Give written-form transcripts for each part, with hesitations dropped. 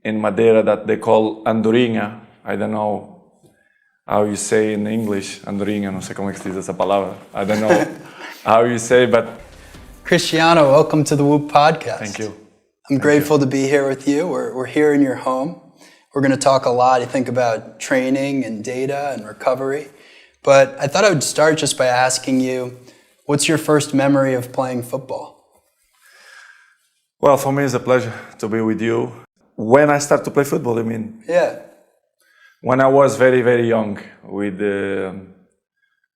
in Madeira that they call andorinha. I don't know how you say in English. Andorinha, no sé cómo se dice esa palabra. I don't know how you say, but... Cristiano, welcome to the Whoop Podcast. Thank you. I'm grateful to be here with you. We're here in your home. We're going to talk a lot, I think, about training and data and recovery. But I thought I would start just by asking you, what's your first memory of playing football? Well, for me, it's a pleasure to be with you. When I started to play football, you mean? Yeah. When I was very, very young, with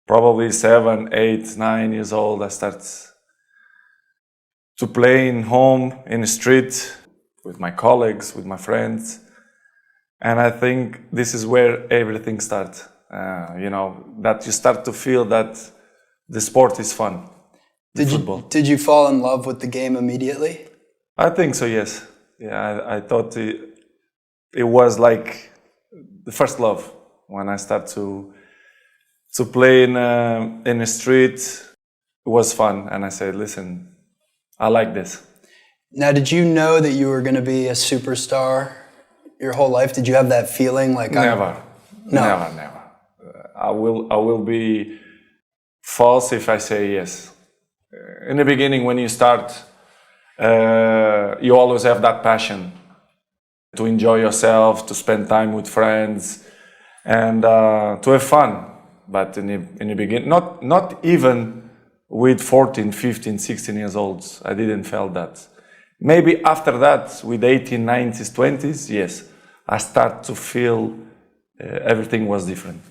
probably 7, 8, 9 years old, I started to play in home, in the street, with my colleagues, with my friends. And I think this is where everything starts. That you start to feel that the sport is fun. Did you fall in love with the game immediately? I think so, yes. Yeah, I thought it was like the first love when I started to play in the street. It was fun, and I said, "Listen, I like this." Now, did you know that you were going to be a superstar your whole life? Did you have that feeling? Never. I will be false if I say yes. In the beginning, when you start, you always have that passion to enjoy yourself, to spend time with friends, and to have fun. But in the beginning, not even with 14, 15, 16 years old, I didn't feel that. Maybe after that, with 18, 19s, 20s, yes, I start to feel everything was different.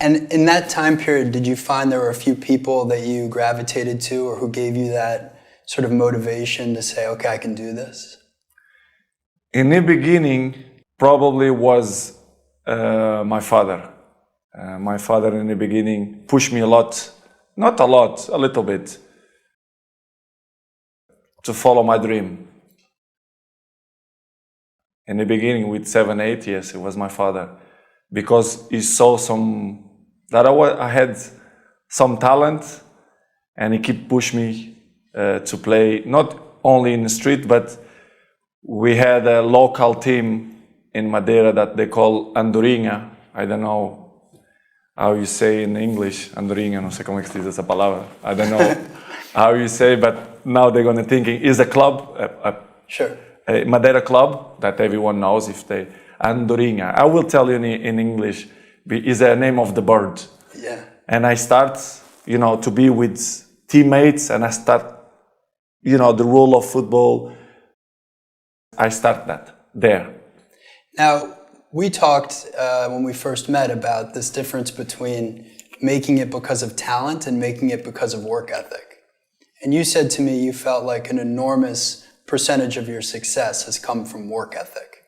And in that time period, did you find there were a few people that you gravitated to or who gave you that sort of motivation to say, okay, I can do this? In the beginning, probably was my father. My father in the beginning pushed me a lot, not a lot, a little bit, to follow my dream. In the beginning, with 7, 8 years, it was my father, because he saw that I had some talent, and he kept pushing me to play, not only in the street, but we had a local team in Madeira that they call andorinha. I don't know how you say in English, andorinha, no sé cómo se dice esa palabra. I don't know how you say, but now they're going to think it's a club, Sure. a Madeira club that everyone knows if they, andorinha. I will tell you in English, is the name of the bird. Yeah. And I start, to be with teammates, and I start, the rule of football. I start that there. Now, we talked when we first met about this difference between making it because of talent and making it because of work ethic. And you said to me you felt like an enormous percentage of your success has come from work ethic,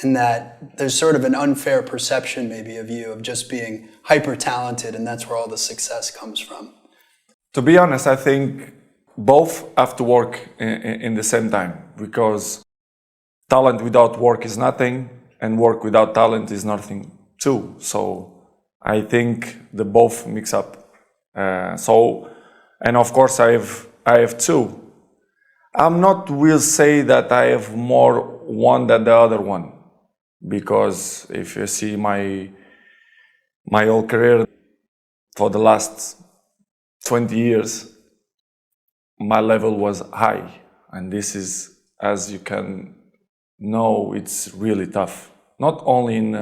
and that there's sort of an unfair perception maybe of you of just being hyper talented, and that's where all the success comes from. To be honest, I think both have to work in the same time, because talent without work is nothing, and work without talent is nothing too. So I think the both mix up. And of course I have two. I'm not will say that I have more one than the other one, because if you see my whole career for the last 20 years, my level was high, and this is, as you can know, it's really tough. Not only in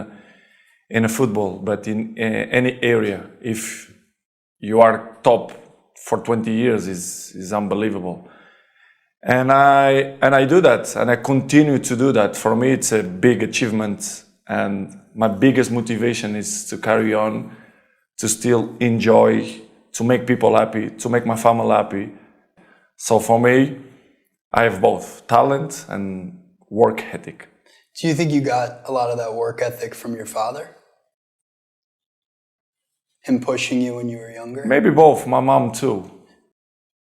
a football, but in any area. If you are top for 20 years, is unbelievable. And I do that, and I continue to do that. For me, it's a big achievement, and my biggest motivation is to carry on, to still enjoy, to make people happy, to make my family happy. So for me, I have both talent and work ethic. Do you think you got a lot of that work ethic from your father? Him pushing you when you were younger? Maybe both, my mom too.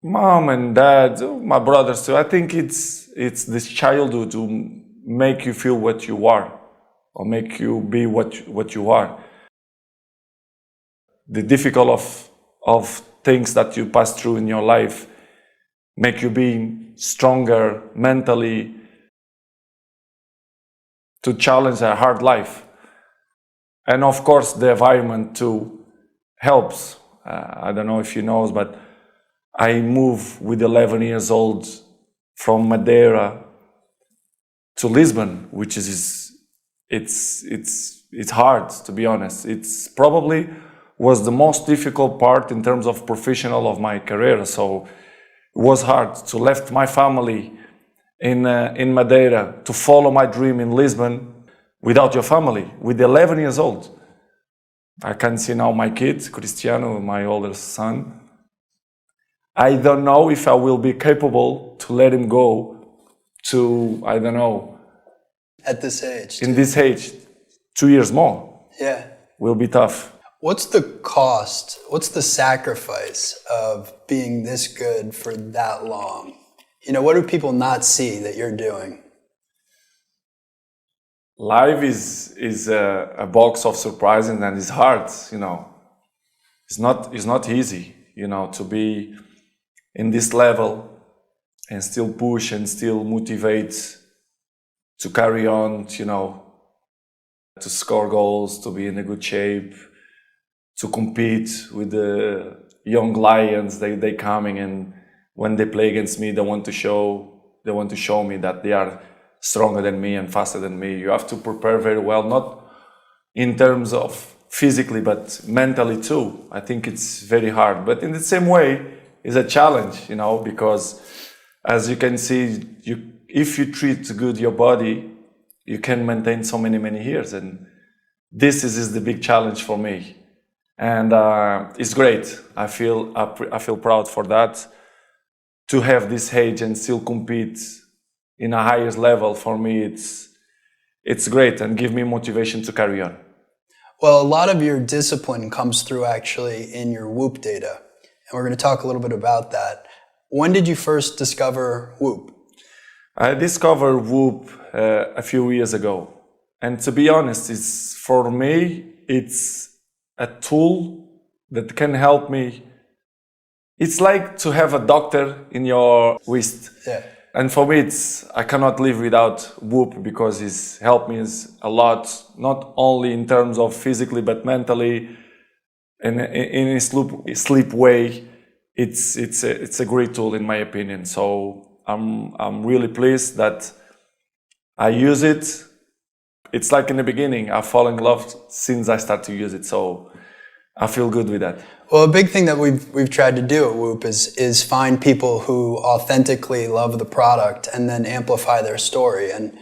Mom and dad, my brothers too. I think it's this childhood to make you feel what you are, or make you be what you are. The difficult of things that you pass through in your life make you be stronger mentally, to challenge a hard life. And of course, the environment too helps. I don't know if you know, but I moved with 11 years old from Madeira to Lisbon, which is it's hard, to be honest. It's probably was the most difficult part in terms of professional of my career. So it was hard to left my family in Madeira to follow my dream in Lisbon without your family, with 11 years old. I can see now my kid, Cristiano, my older son. I don't know if I will be capable to let him go to, I don't know. At this age. In this age, 2 years more. Yeah. Will be tough. What's the cost? What's the sacrifice of being this good for that long? You know, what do people not see that you're doing? Life is a box of surprises and it's hard, you know. It's not easy, you know, to be in this level and still push and still motivate to carry on, you know, to score goals, to be in a good shape, to compete with the young lions. They coming, and when they play against me, they want to show me that they are stronger than me and faster than me. You have to prepare very well, not in terms of physically, but mentally too. I think it's very hard, but in the same way, it's a challenge, you know, because as you can see, if you treat good your body, you can maintain so many years, and this is the big challenge for me, and it's great. I feel proud for that, to have this age and still compete in a highest level. For me, it's great and give me motivation to carry on. Well, a lot of your discipline comes through actually in your Whoop data, and we're going to talk a little bit about that. When did you first discover Whoop? I discovered Whoop a few years ago, and to be honest, for me it's a tool that can help me. It's like to have a doctor in your wrist. Yeah. And for me, I cannot live without Whoop, because it's helped me a lot, not only in terms of physically, but mentally, in a sleep way. It's a great tool in my opinion. So I'm really pleased that I use it. It's like in the beginning, I fall in love since I start to use it. So I feel good with that. Well, a big thing that we've tried to do at Whoop is find people who authentically love the product and then amplify their story. And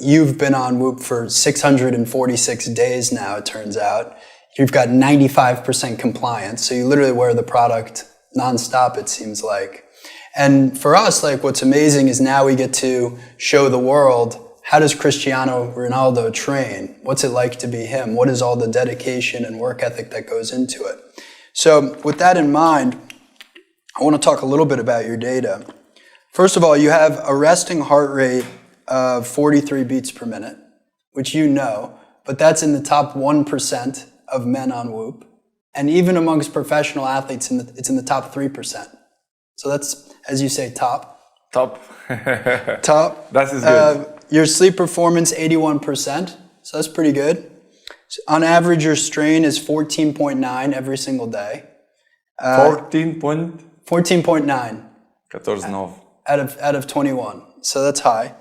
you've been on Whoop for 646 days now, it turns out. You've got 95% compliance, so you literally wear the product nonstop, it seems like. And for us, like, what's amazing is now we get to show the world, how does Cristiano Ronaldo train? What's it like to be him? What is all the dedication and work ethic that goes into it? So with that in mind, I want to talk a little bit about your data. First of all, you have a resting heart rate of 43 beats per minute, which you know, but that's in the top 1% of men on Whoop. And even amongst professional athletes, it's in the top 3%. So that's, as you say, top. Top. Top. That is good. Your sleep performance, 81%. So that's pretty good. So on average, your strain is 14.9 every single day. 14.9. 14.9 out of 21. So that's high.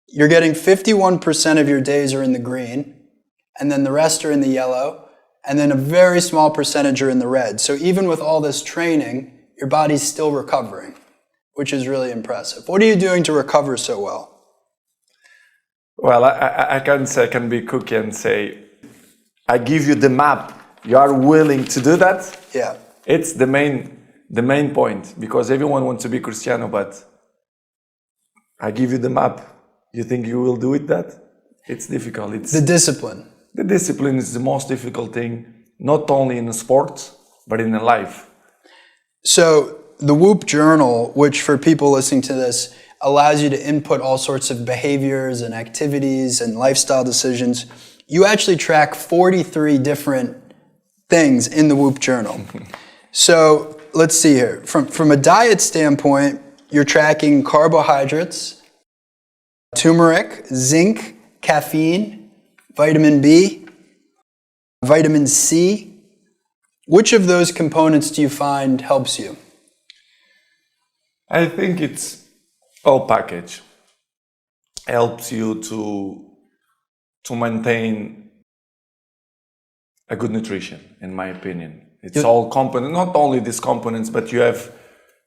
You're getting 51% of your days are in the green, and then the rest are in the yellow, and then a very small percentage are in the red. So even with all this training, your body's still recovering, which is really impressive. What are you doing to recover so well? Well, I can be cookie and say, I give you the map. You are willing to do that? Yeah. It's the main point, because everyone wants to be Cristiano, but I give you the map. You think you will do it that? It's difficult. It's the discipline. The discipline is the most difficult thing, not only in sports, but in life. So the Whoop Journal, which for people listening to this, allows you to input all sorts of behaviors and activities and lifestyle decisions. You actually track 43 different things in the Whoop Journal. So let's see here. From a diet standpoint, you're tracking carbohydrates, turmeric, zinc, caffeine, vitamin B, vitamin C. Which of those components do you find helps you? I think it's all package. Helps you to maintain a good nutrition, in my opinion. It's all component, not only these components, but you have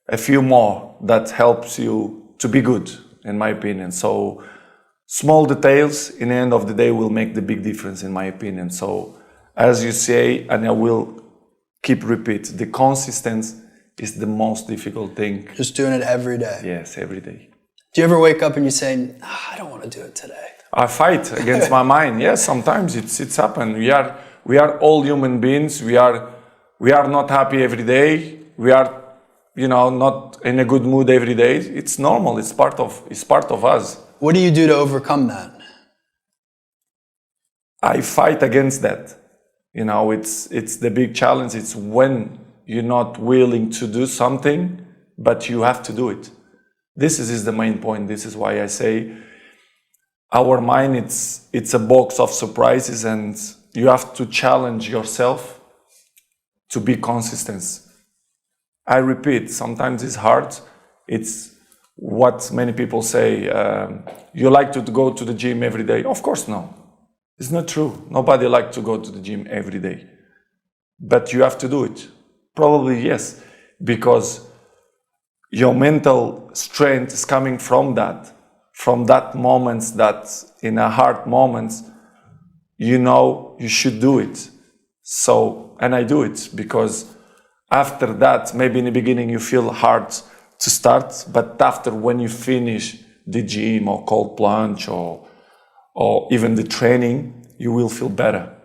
a few more that helps you to be good, in my opinion. So small details in the end of the day will make the big difference, in my opinion. So as you say, and I will keep repeat, the consistency is the most difficult thing. Just doing it every day. Yes, every day. Do you ever wake up and you say, I don't want to do it today? I fight against my mind. Yes, sometimes it's happened. We are all human beings. We are not happy every day. We are, not in a good mood every day. It's normal. It's part of us. What do you do to overcome that? I fight against that. It's the big challenge. It's when you're not willing to do something, but you have to do it. This is the main point. This is why I say our mind, it's a box of surprises, and you have to challenge yourself to be consistent. I repeat, sometimes it's hard. It's what many people say, you like to go to the gym every day. Of course, no. It's not true. Nobody likes to go to the gym every day. But you have to do it. Probably yes, because your mental strength is coming from that moments, that in a hard moments, you should do it. So, and I do it because after that, maybe in the beginning you feel hard to start, but after when you finish the gym or cold plunge or even the training, you will feel better.